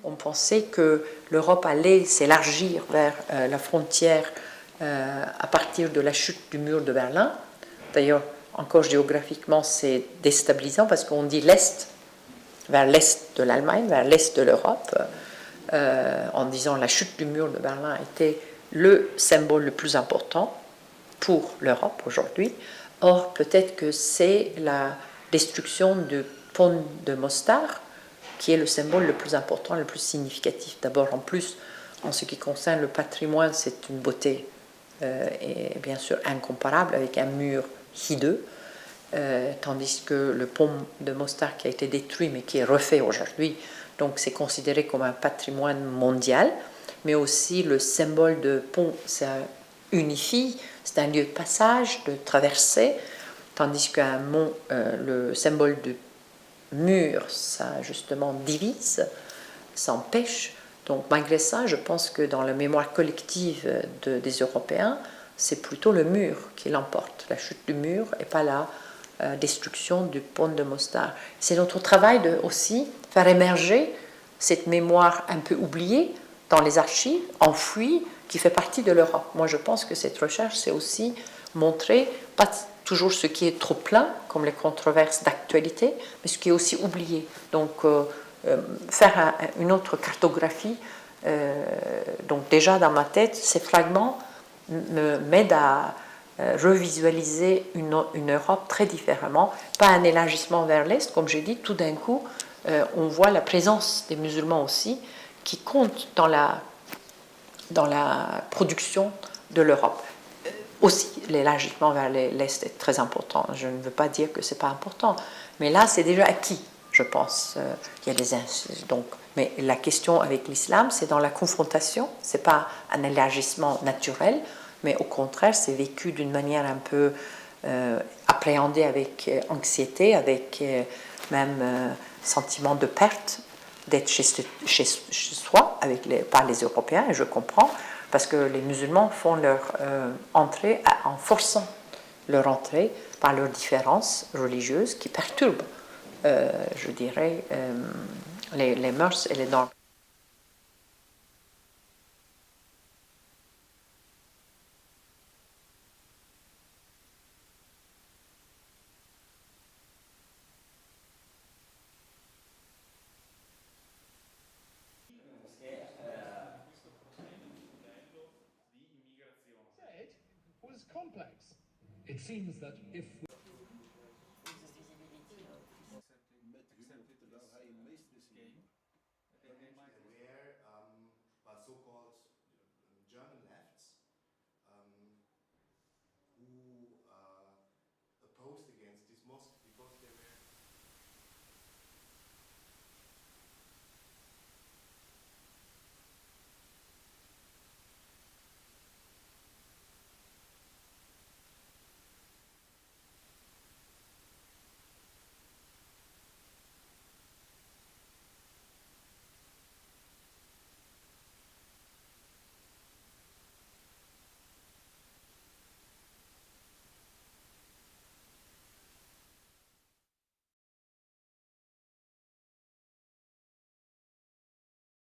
on pensait que l'Europe allait s'élargir vers la frontière à partir de la chute du mur de Berlin. D'ailleurs, encore géographiquement, c'est déstabilisant parce qu'on dit l'Est, vers l'Est de l'Allemagne, vers l'Est de l'Europe, en disant la chute du mur de Berlin était le symbole le plus important pour l'Europe aujourd'hui. Or, peut-être que c'est la destruction du pont de Mostar qui est le symbole le plus important, le plus significatif. D'abord, en plus, en ce qui concerne le patrimoine, c'est une beauté et bien sûr incomparable avec un mur hideux, tandis que le pont de Mostar qui a été détruit mais qui est refait aujourd'hui, donc c'est considéré comme un patrimoine mondial, mais aussi le symbole de pont, ça unifie, c'est un lieu de passage, de traversée, tandis qu'un mont, le symbole de mur, ça justement divise, ça empêche. Donc malgré ça, je pense que dans la mémoire collective des Européens, c'est plutôt le mur qui l'emporte, la chute du mur et pas la destruction du pont de Mostar. C'est notre travail de aussi faire émerger cette mémoire un peu oubliée dans les archives, enfouie, qui fait partie de l'Europe. Moi, je pense que cette recherche, c'est aussi montrer, pas toujours ce qui est trop plein, comme les controverses d'actualité, mais ce qui est aussi oublié. Donc, faire une autre cartographie. Donc, déjà dans ma tête, ces fragments m'aident à revisualiser une Europe très différemment, pas un élargissement vers l'Est, comme j'ai dit, tout d'un coup, on voit la présence des musulmans aussi, qui compte dans la production de l'Europe. Aussi, l'élargissement vers l'Est est très important. Je ne veux pas dire que ce n'est pas important, mais là, c'est déjà acquis, je pense. Il y a des donc, mais la question avec l'islam, c'est dans la confrontation. Ce n'est pas un élargissement naturel, mais au contraire, c'est vécu d'une manière un peu appréhendée avec anxiété, avec même sentiment de perte d'être chez soi par les Européens, et je comprends, parce que les musulmans font leur entrée en forçant leur entrée par leurs différences religieuses qui perturbent, je dirais, les mœurs et les normes. It seems that if